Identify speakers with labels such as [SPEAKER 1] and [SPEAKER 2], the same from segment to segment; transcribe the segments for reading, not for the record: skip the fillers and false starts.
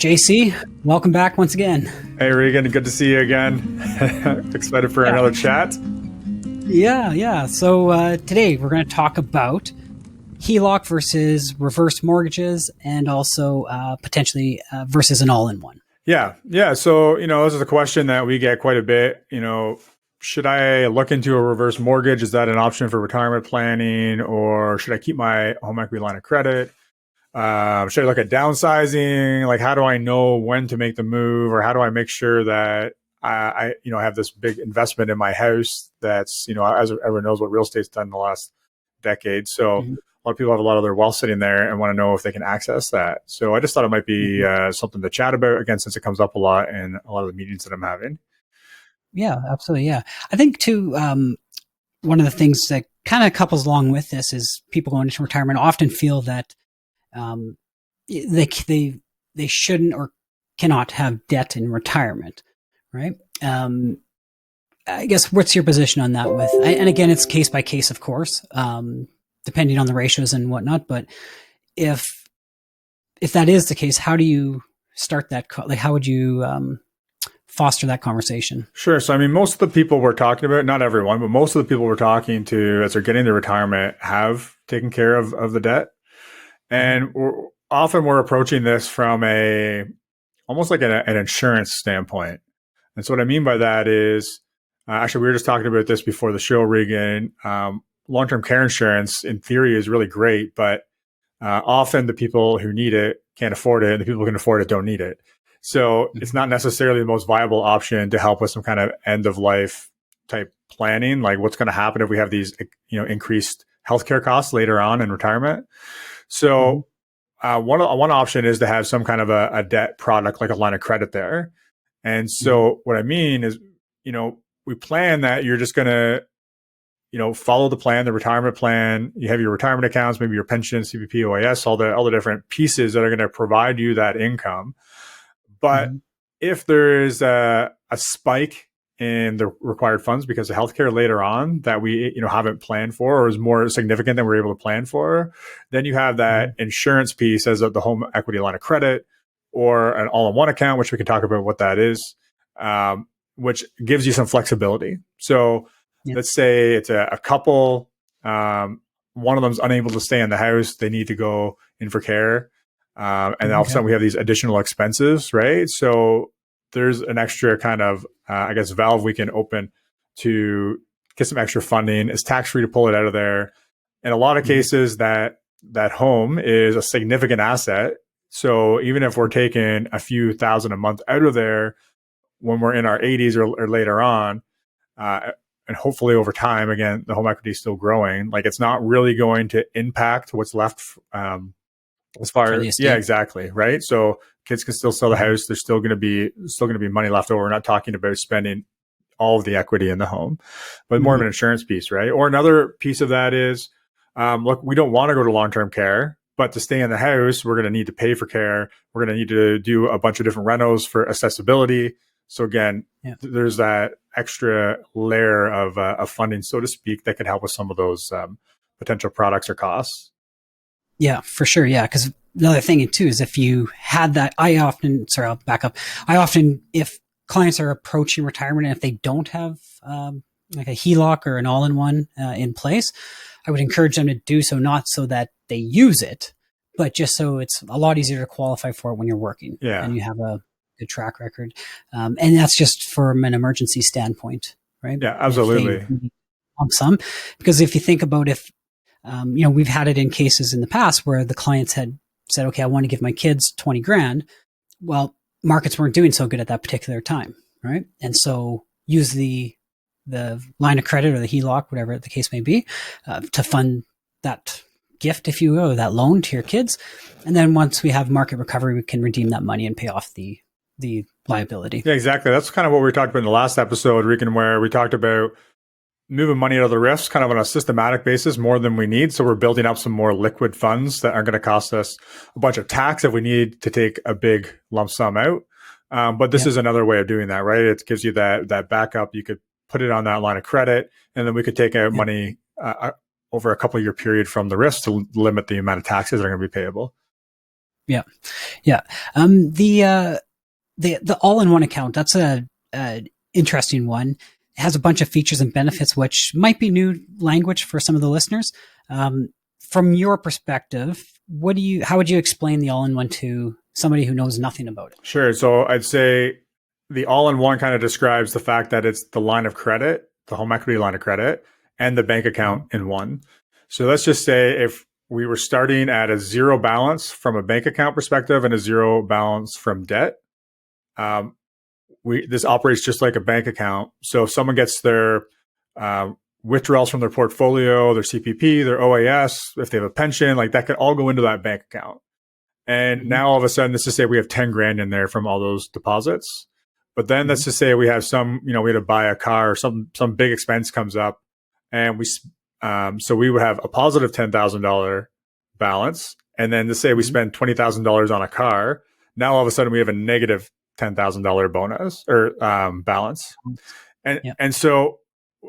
[SPEAKER 1] JC, welcome back once again.
[SPEAKER 2] Hey, Regan, good to see you again. Excited for another chat.
[SPEAKER 1] Yeah. So today we're going to talk about HELOC versus reverse mortgages, and also potentially versus an all-in-one.
[SPEAKER 2] Yeah. So, this is a question that we get quite a bit. Should I look into a reverse mortgage? Is that an option for retirement planning, or should I keep my home equity line of credit? Should I look at downsizing? Like, how do I know when to make the move, or how do I make sure that I have this big investment in my house that's, as everyone knows what real estate's done in the last decade. So a lot of people have a lot of their wealth sitting there and want to know if they can access that. So I just thought it might be something to chat about, again, since it comes up a lot in a lot of the meetings that I'm having.
[SPEAKER 1] Yeah, absolutely. Yeah. I think too, one of the things that kind of couples along with this is people going into retirement often feel that they shouldn't or cannot have debt in retirement, right? I guess, what's your position on that? And again, it's case by case, of course, depending on the ratios and whatnot. But if that is the case, how do you start that? Like, how would you foster that conversation?
[SPEAKER 2] Sure. So, most of the people we're talking about, not everyone, but most of the people we're talking to as they're getting their retirement have taken care of the debt. And we're approaching this from almost like an insurance standpoint. And so what I mean by that is, actually, we were just talking about this before the show, Regan. Long-term care insurance, in theory, is really great, but often the people who need it can't afford it, and the people who can afford it don't need it. So it's not necessarily the most viable option to help with some kind of end-of-life type planning, like what's going to happen if we have these, increased healthcare costs later on in retirement. So one option is to have some kind of a debt product, like a line of credit there. And so what I mean is, we plan that you're just going to, follow the plan, the retirement plan. You have your retirement accounts, maybe your pension, CPP, OAS, all the different pieces that are going to provide you that income. But if there is a spike in the required funds because of healthcare later on that we haven't planned for, or is more significant than we're able to plan for, then you have that insurance piece as the home equity line of credit, or an all-in-one account, which we can talk about what that is, which gives you some flexibility. So let's say it's a couple, one of them's unable to stay in the house, they need to go in for care, and then all of a sudden we have these additional expenses, right? So there's an extra kind of, valve we can open to get some extra funding. It's tax-free to pull it out of there. In a lot of cases, that home is a significant asset. So even if we're taking a few thousand a month out of there when we're in our 80s or later on, and hopefully over time, again, the home equity is still growing, like it's not really going to impact what's left as far as, exactly. Right. So kids can still sell the house. There's still going to be money left over. We're not talking about spending all of the equity in the home, but more of an insurance piece, right? Or another piece of that is, look, we don't want to go to long-term care, but to stay in the house, we're going to need to pay for care. We're going to need to do a bunch of different renos for accessibility. So again, there's that extra layer of funding, so to speak, that could help with some of those potential products or costs.
[SPEAKER 1] Yeah, for sure. Yeah. Because another thing too is, if you had that, I'll back up. If clients are approaching retirement and if they don't have like a HELOC or an all-in-one in place, I would encourage them to do so, not so that they use it, but just so it's a lot easier to qualify for it when you're working and you have a good track record. And that's just from an emergency standpoint, right?
[SPEAKER 2] Yeah, absolutely.
[SPEAKER 1] Some, because if you think about we've had it in cases in the past where the clients had said, okay, I want to give my kids 20 grand. Well, markets weren't doing so good at that particular time, right? And so use the line of credit or the HELOC, whatever the case may be, to fund that gift, if you will, or that loan to your kids. And then once we have market recovery, we can redeem that money and pay off the liability.
[SPEAKER 2] Yeah, exactly. That's kind of what we talked about in the last episode, Regan, where we talked about moving money out of the risks kind of on a systematic basis more than we need. So we're building up some more liquid funds that aren't going to cost us a bunch of tax if we need to take a big lump sum out. But this is another way of doing that, right? It gives you that backup. You could put it on that line of credit, and then we could take out money over a couple of year period from the risk to limit the amount of taxes that are going to be payable.
[SPEAKER 1] Yeah. Yeah. The all-in-one account, that's a interesting one. It has a bunch of features and benefits, which might be new language for some of the listeners. From your perspective, how would you explain the all-in-one to somebody who knows nothing about it?
[SPEAKER 2] Sure. So I'd say the all-in-one kind of describes the fact that it's the line of credit, the home equity line of credit, and the bank account in one. So let's just say if we were starting at a zero balance from a bank account perspective and a zero balance from debt, this operates just like a bank account. So if someone gets their withdrawals from their portfolio, their CPP, their OAS, if they have a pension, like that could all go into that bank account. And now all of a sudden, let's just say we have 10 grand in there from all those deposits. But then let's just say we have we had to buy a car or some big expense comes up, and so we would have a positive $10,000 balance. And then let's say we spend $20,000 on a car. Now all of a sudden we have a negative $10,000 bonus or balance. And so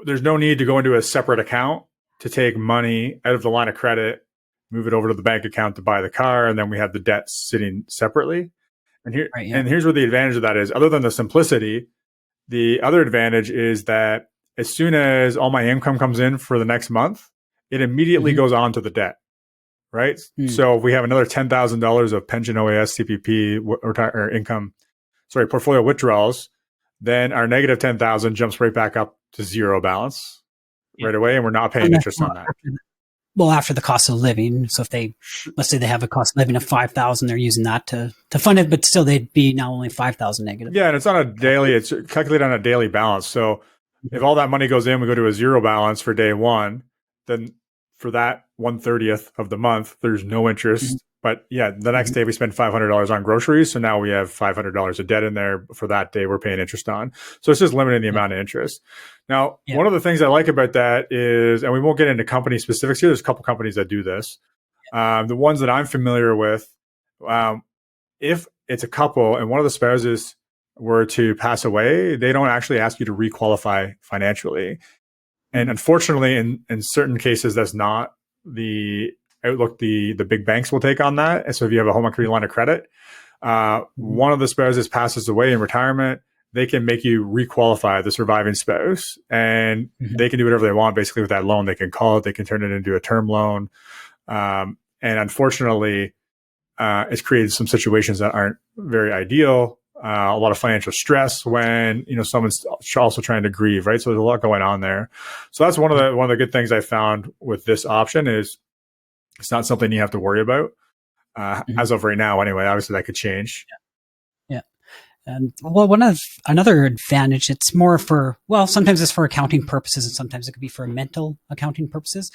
[SPEAKER 2] there's no need to go into a separate account to take money out of the line of credit, move it over to the bank account to buy the car, and then we have the debt sitting separately. And here's where the advantage of that is. Other than the simplicity, the other advantage is that as soon as all my income comes in for the next month, it immediately goes on to the debt, right? So if we have another $10,000 of pension, OAS, CPP, or income, portfolio withdrawals, then our negative 10,000 jumps right back up to zero balance right away, and we're not paying interest on that.
[SPEAKER 1] Well, after the cost of living. So if let's say they have a cost of living of 5,000, they're using that to fund it, but still they'd be now only 5,000 negative.
[SPEAKER 2] Yeah. And it's calculated on a daily balance. So if all that money goes in, we go to a zero balance for day one, then for that 1/30th of the month, there's no interest. But yeah, the next day we spend $500 on groceries. So now we have $500 of debt in there for that day we're paying interest on. So it's just limiting the amount of interest. Now, one of the things I like about that is, and we won't get into company specifics here, there's a couple companies that do this. The ones that I'm familiar with, if it's a couple and one of the spouses were to pass away, they don't actually ask you to requalify financially. And unfortunately, in certain cases, that's not the outlook the big banks will take on that. And so if you have a home equity line of credit, one of the spouses passes away in retirement, they can make you requalify the surviving spouse, and they can do whatever they want basically with that loan. They can call it, they can turn it into a term loan. And unfortunately, it's created some situations that aren't very ideal. A lot of financial stress when, someone's also trying to grieve, right? So there's a lot going on there. So that's one of the good things I found with this option is it's not something you have to worry about as of right now. Anyway, obviously that could change.
[SPEAKER 1] Yeah. Well, another advantage, it's more sometimes it's for accounting purposes and sometimes it could be for mental accounting purposes.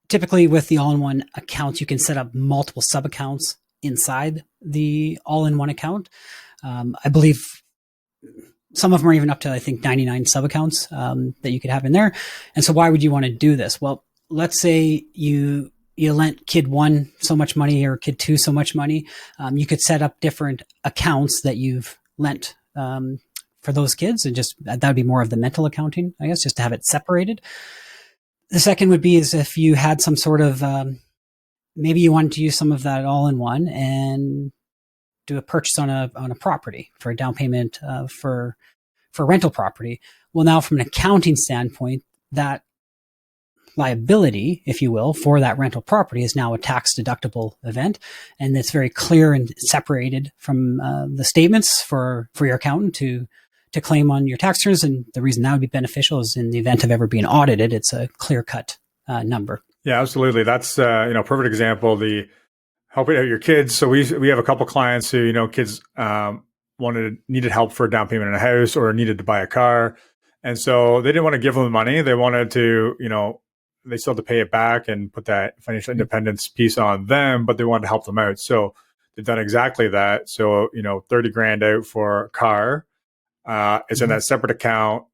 [SPEAKER 1] Typically with the all-in-one accounts, you can set up multiple sub-accounts inside the all-in-one account. I believe some of them are even up to, I think, 99 sub-accounts that you could have in there. And so why would you want to do this? Well, let's say you lent kid one so much money or kid two so much money. You could set up different accounts that you've lent for those kids, and just that would be more of the mental accounting, I guess, just to have it separated. The second would be is if you had some sort of maybe you wanted to use some of that all in one and do a purchase on a property for a down payment for rental property. Well, now from an accounting standpoint, that liability, if you will, for that rental property is now a tax deductible event. And it's very clear and separated from the statements for your accountant to claim on your tax returns. And the reason that would be beneficial is in the event of ever being audited, it's a clear cut number.
[SPEAKER 2] Yeah, absolutely. That's perfect example. The helping out your kids. So we have a couple clients who kids needed help for a down payment in a house or needed to buy a car, and so they didn't want to give them the money. They wanted to they still had to pay it back and put that financial independence piece on them, but they wanted to help them out. So they've done exactly that. So 30 grand out for a car. It's in that separate account.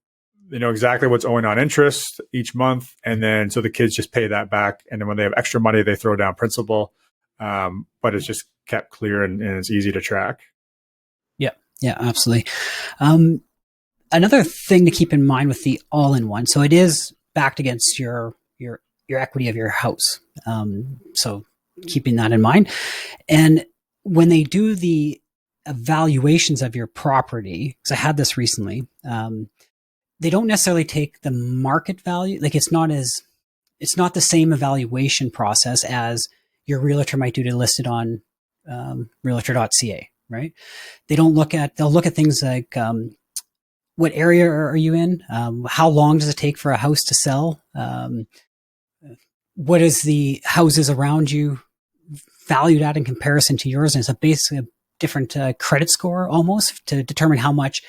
[SPEAKER 2] They know exactly what's owing on interest each month. And then, so the kids just pay that back. And then when they have extra money, they throw down principal. But it's just kept clear and it's easy to track.
[SPEAKER 1] Yeah, absolutely. Another thing to keep in mind with the all-in-one. So it is backed against your equity of your house. So keeping that in mind. And when they do the evaluations of your property, because I had this recently, they don't necessarily take the market value. Like it's not the same evaluation process as your realtor might do to list it on realtor.ca, right? They'll look at things like, what area are you in? How long does it take for a house to sell? What is the houses around you valued at in comparison to yours? And it's basically a different credit score almost to determine how much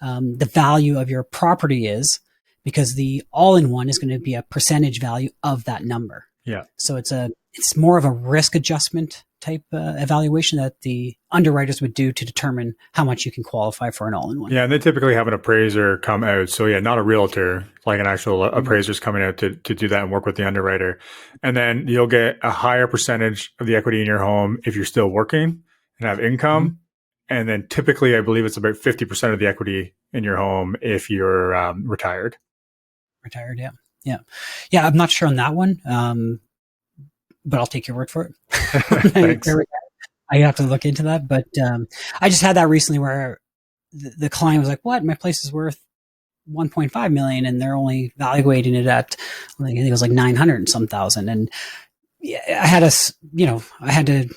[SPEAKER 1] the value of your property is, because the all-in-one is going to be a percentage value of that number.
[SPEAKER 2] Yeah.
[SPEAKER 1] So it's more of a risk adjustment type evaluation that the underwriters would do to determine how much you can qualify for an all-in-one.
[SPEAKER 2] Yeah, and they typically have an appraiser come out. So yeah, not a realtor, like an actual appraiser's coming out to do that and work with the underwriter. And then you'll get a higher percentage of the equity in your home if you're still working and have income. Mm-hmm. And then typically, I believe it's about 50% of the equity in your home if you're retired.
[SPEAKER 1] Retired, yeah. I'm not sure on that one, but I'll take your word for it.
[SPEAKER 2] Thanks.
[SPEAKER 1] I have to look into that, but I just had that recently where the client was like, "What? My place is worth 1.5 million, and they're only evaluating it at, I think it was like 900 and some thousand." And I had to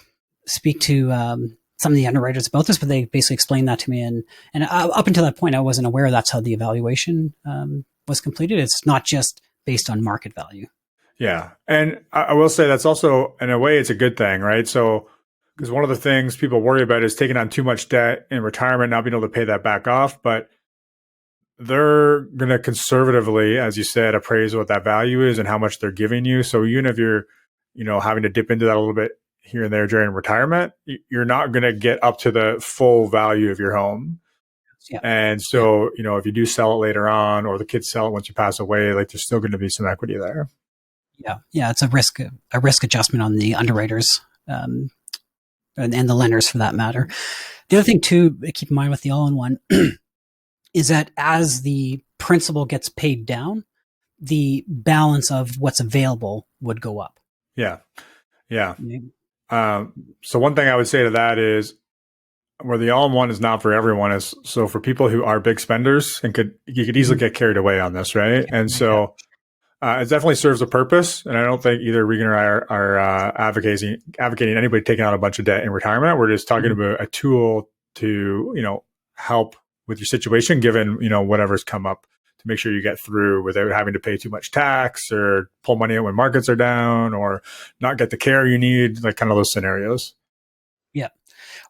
[SPEAKER 1] speak to some of the underwriters about this, but they basically explained that to me. And up until that point, I wasn't aware that's how the evaluation was completed. It's not just based on market value.
[SPEAKER 2] Yeah. And I will say that's also, in a way, it's a good thing, right? So, because one of the things people worry about is taking on too much debt in retirement, not being able to pay that back off. But they're going to conservatively, as you said, appraise what that value is and how much they're giving you. So even if you're, having to dip into that a little bit here and there during retirement, you're not going to get up to the full value of your home. Yeah. And so, if you do sell it later on, or the kids sell it once you pass away, like there's still going to be some equity there.
[SPEAKER 1] Yeah. It's a risk adjustment on the underwriters, and the lenders for that matter. The other thing too, keep in mind with the all-in-one is that as the principal gets paid down, the balance of what's available would go up.
[SPEAKER 2] Yeah. So one thing I would say to that is, where the all-in-one is not for everyone is, so for people who are big spenders and you could easily get carried away on this, right? And so it definitely serves a purpose. And I don't think either Regan or I are advocating anybody taking out a bunch of debt in retirement. We're just talking about a tool to, help with your situation, given, whatever's come up, to make sure you get through without having to pay too much tax or pull money out when markets are down or not get the care you need, like kind of those scenarios.
[SPEAKER 1] Yeah.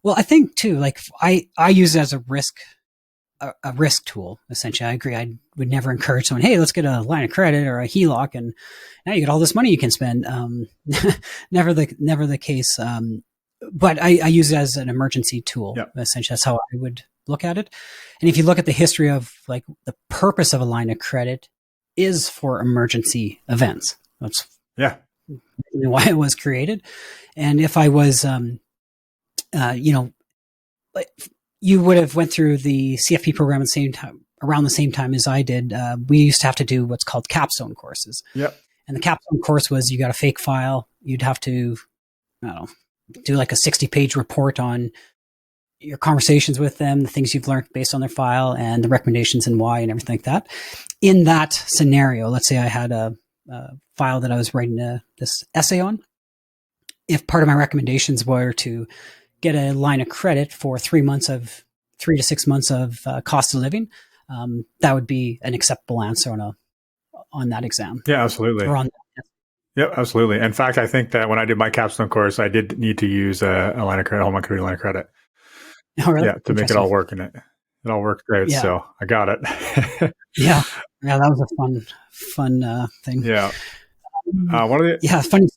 [SPEAKER 1] Well, I think too, like I use it as a risk tool. Essentially, I agree. I would never encourage someone, "Hey, let's get a line of credit or a HELOC, and now you get all this money you can spend." Never the case. But I use it as an emergency tool. Yep. Essentially, that's how I would look at it. And if you look at the history of like the purpose of a line of credit is for emergency events. That's why it was created. And if I was you would have went through the CFP program around the same time as I did. We used to have to do what's called capstone courses.
[SPEAKER 2] Yep.
[SPEAKER 1] And the capstone course was, you got a fake file. You'd have to, do like a 60-page report on your conversations with them, the things you've learned based on their file, and the recommendations and why and everything like that. In that scenario, let's say I had a file that I was writing this essay on. If part of my recommendations were to get a line of credit for 3 to 6 months of cost of living, that would be an acceptable answer on that exam.
[SPEAKER 2] Yeah, absolutely. Yeah, absolutely. In fact, I think that when I did my capstone course, I did need to use a line of credit, home equity line of credit.
[SPEAKER 1] Oh, really?
[SPEAKER 2] Yeah, to make it all work in it. It all worked great, so I got it.
[SPEAKER 1] Yeah, that was a fun thing.
[SPEAKER 2] Yeah.
[SPEAKER 1] Funny.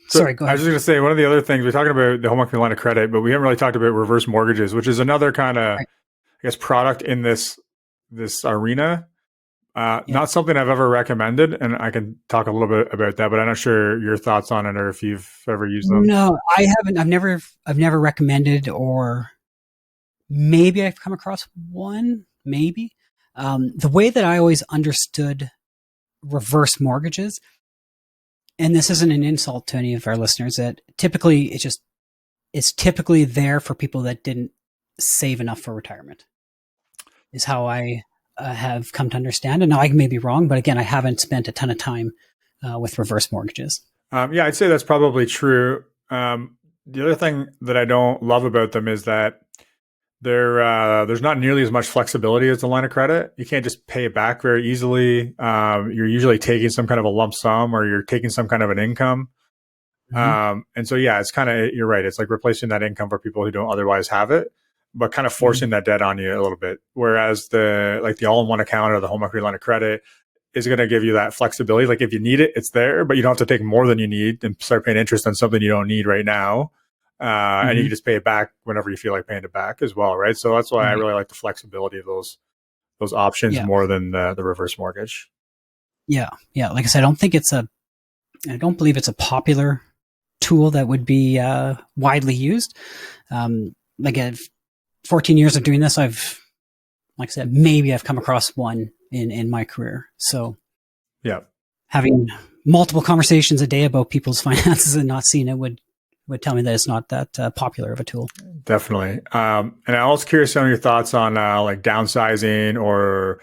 [SPEAKER 1] Sorry, go ahead.
[SPEAKER 2] I was just going to say, one of the other things, we're talking about the home equity line of credit, but we haven't really talked about reverse mortgages, which is another kind of, I guess, product in this arena. Not something I've ever recommended, and I can talk a little bit about that, but I'm not sure your thoughts on it or if you've ever used them.
[SPEAKER 1] No, I haven't. I've never recommended, or maybe I've come across one, maybe. The way that I always understood reverse mortgages, and this isn't an insult to any of our listeners, that typically it's typically there for people that didn't save enough for retirement, is how I have come to understand. And now I may be wrong, but again, I haven't spent a ton of time with reverse mortgages.
[SPEAKER 2] Yeah, I'd say that's probably true. The other thing that I don't love about them is that there's not nearly as much flexibility as the line of credit. You can't just pay it back very easily. You're usually taking some kind of a lump sum, or you're taking some kind of an income. And so, yeah, it's kind of, you're right. It's like replacing that income for people who don't otherwise have it, but kind of forcing that debt on you a little bit. Whereas the all-in-one account or the home equity line of credit is going to give you that flexibility. Like if you need it, it's there, but you don't have to take more than you need and start paying interest on something you don't need right now. And you can just pay it back whenever you feel like paying it back as well, right? So that's why I really like the flexibility of those options more than the reverse mortgage. Yeah.
[SPEAKER 1] Like I said, I don't believe it's a popular tool that would be widely used. Like 14 years of doing this, like I said, maybe I've come across one in my career. So having multiple conversations a day about people's finances and not seeing it would tell me that it's not that popular of a tool.
[SPEAKER 2] Definitely. And I'm also curious on your thoughts on like downsizing, or,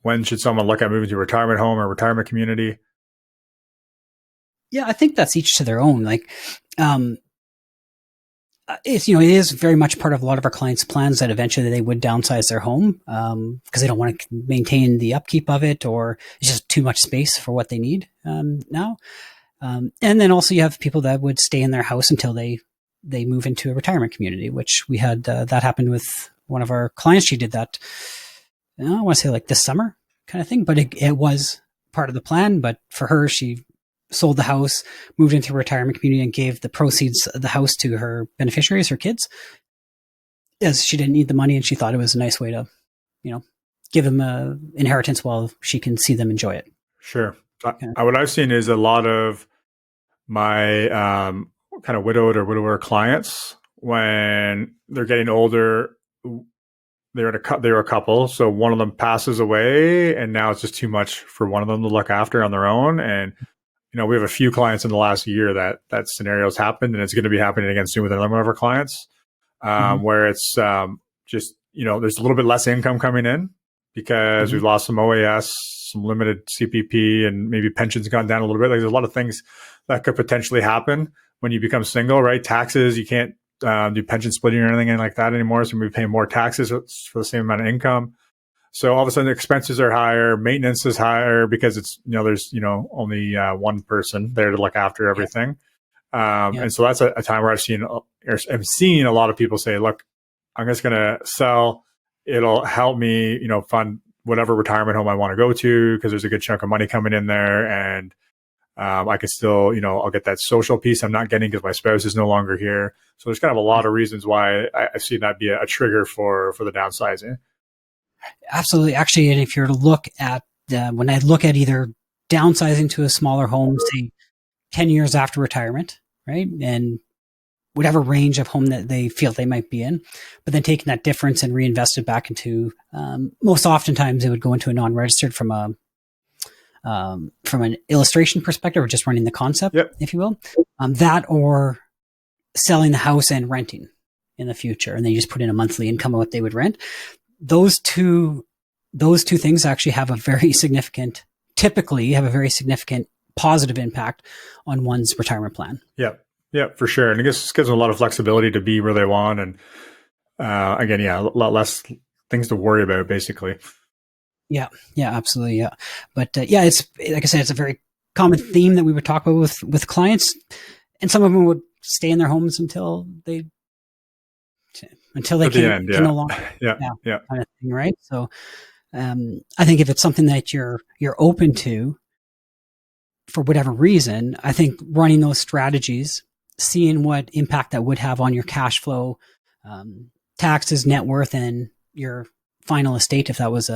[SPEAKER 2] when should someone look at moving to a retirement home or retirement community?
[SPEAKER 1] Yeah, I think that's each to their own. Like, it is very much part of a lot of our clients' plans that eventually they would downsize their home because they don't want to maintain the upkeep of it, or it's just too much space for what they need now. And then also you have people that would stay in their house until they move into a retirement community, which we had that happened with one of our clients. She did that, I want to say like this summer kind of thing, but it was part of the plan. But for her, she sold the house, moved into a retirement community, and gave the proceeds of the house to her beneficiaries, her kids, as she didn't need the money. And she thought it was a nice way to, give them a inheritance while she can see them enjoy it.
[SPEAKER 2] Sure. What I've seen is a lot of my kind of widowed or widower clients, when they're getting older, they were a couple. So one of them passes away, and now it's just too much for one of them to look after on their own. And we have a few clients in the last year that scenario's happened, and it's going to be happening again soon with another one of our clients, where it's just, there's a little bit less income coming in because we've lost some OAS, some limited CPP, and maybe pensions gone down a little bit. Like there's a lot of things that could potentially happen when you become single, right? Taxes, you can't do pension splitting or anything like that anymore. So we're paying more taxes for the same amount of income. So all of a sudden the expenses are higher, maintenance is higher because it's, there's, only one person there to look after everything. And so that's a time where I'm seeing a lot of people say, look, I'm just going to sell. It'll help me, fund whatever retirement home I want to go to, because there's a good chunk of money coming in there. And I can still, I'll get that social piece I'm not getting because my spouse is no longer here. So there's kind of a lot of reasons why I see that be a trigger for the downsizing.
[SPEAKER 1] Absolutely. Actually, and if you're to look at, when I look at either downsizing to a smaller home, say 10 years after retirement, right? And whatever range of home that they feel they might be in, but then taking that difference and reinvest it back into, most oftentimes it would go into a non-registered from an illustration perspective, or just running the concept, if you will, that, or selling the house and renting in the future. And then you just put in a monthly income of what they would rent. Those two things actually have typically have a very significant positive impact on one's retirement plan.
[SPEAKER 2] Yeah, for sure. And I guess it gives them a lot of flexibility to be where they want. And again, a lot less things to worry about, basically.
[SPEAKER 1] Yeah, absolutely. Yeah. But it's, like I said, it's a very common theme that we would talk about with clients. And some of them would stay in their homes until they can no longer, kind of thing, right? So I think if it's something that you're open to for whatever reason, I think running those strategies, seeing what impact that would have on your cash flow, taxes, net worth, and your final estate, if that was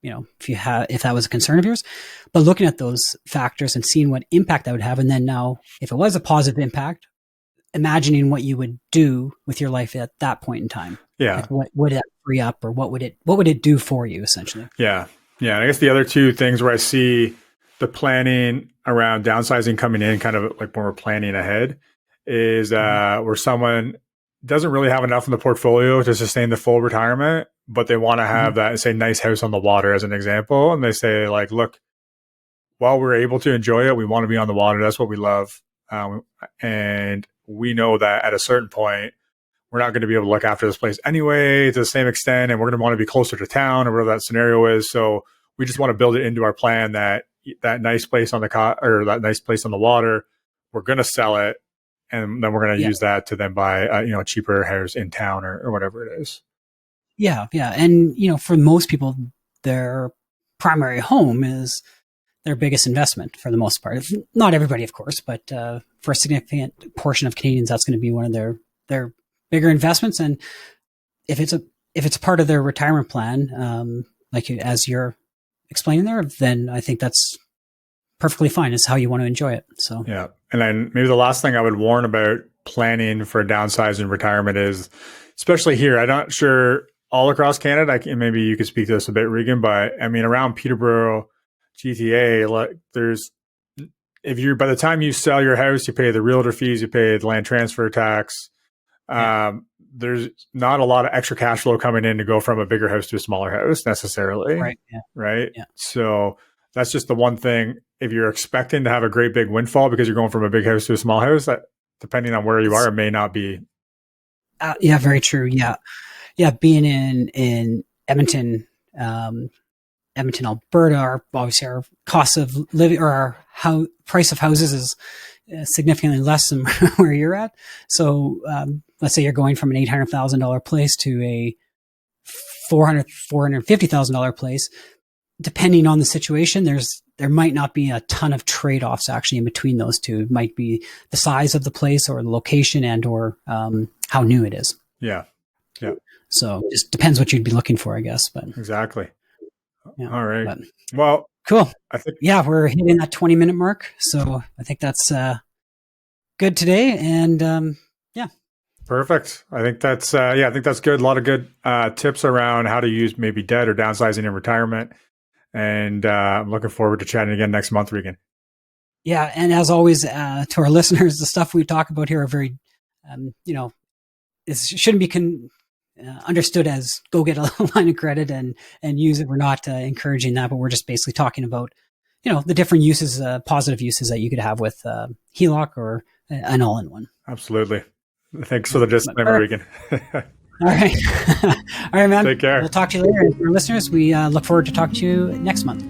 [SPEAKER 1] if that was a concern of yours, but looking at those factors and seeing what impact that would have. And then now, if it was a positive impact, imagining what you would do with your life at that point in time.
[SPEAKER 2] Yeah.
[SPEAKER 1] Like what would that free up, or what would it do for you, essentially?
[SPEAKER 2] Yeah. And I guess the other two things where I see the planning around downsizing coming in, kind of like when we're planning ahead, is where someone doesn't really have enough in the portfolio to sustain the full retirement, but they want to have that, say, nice house on the water as an example. And they say, like, look, while we're able to enjoy it, we want to be on the water. That's what we love. And we know that at a certain point, we're not going to be able to look after this place anyway to the same extent. And we're going to want to be closer to town or whatever that scenario is. So we just want to build it into our plan that nice place on or that nice place on the water, we're going to sell it. And then we're going to use that to then buy, a cheaper house in town or whatever it is.
[SPEAKER 1] Yeah. Yeah. And, for most people, their primary home is their biggest investment for the most part. Not everybody, of course, but for a significant portion of Canadians, that's going to be one of their bigger investments. And if it's part of their retirement plan, as you're explaining there, then I think that's perfectly fine. It's how you want to enjoy it. So
[SPEAKER 2] yeah. And then maybe the last thing I would warn about planning for downsizing retirement is, especially here, I'm not sure all across Canada, maybe you could speak to this a bit, Regan, but I mean, around Peterborough, GTA, like by the time you sell your house, you pay the realtor fees, you pay the land transfer tax. There's not a lot of extra cash flow coming in to go from a bigger house to a smaller house necessarily.
[SPEAKER 1] Right. Yeah.
[SPEAKER 2] Right. Yeah. So that's just the one thing. If you're expecting to have a great big windfall because you're going from a big house to a small house, that depending on where you are, it may not be.
[SPEAKER 1] Yeah, very true. Yeah. Yeah. Being in Edmonton, Alberta, obviously our cost of living or our price of houses is significantly less than where you're at. So let's say you're going from an $800,000 place to a $450,000 place. Depending on the situation, there might not be a ton of trade-offs actually in between those two. It might be the size of the place or the location and or how new it is.
[SPEAKER 2] Yeah. Yeah.
[SPEAKER 1] So it just depends what you'd be looking for, I guess. But
[SPEAKER 2] exactly.
[SPEAKER 1] Yeah,
[SPEAKER 2] all right. Well,
[SPEAKER 1] cool.
[SPEAKER 2] I think
[SPEAKER 1] we're hitting that 20-minute mark. So I think that's good today. And
[SPEAKER 2] perfect. I think that's good. A lot of good tips around how to use maybe debt or downsizing in retirement. And I'm looking forward to chatting again next month, Regan.
[SPEAKER 1] Yeah. And as always, to our listeners, the stuff we talk about here are very, it shouldn't be understood as go get a line of credit and use it. We're not encouraging that, but we're just basically talking about, the different uses, positive uses that you could have with HELOC or an all-in-one.
[SPEAKER 2] Absolutely. Thanks for the disclaimer, Regan.
[SPEAKER 1] All right. All right, man.
[SPEAKER 2] Take care.
[SPEAKER 1] We'll talk to you later. And for our listeners, we look forward to talking to you next month.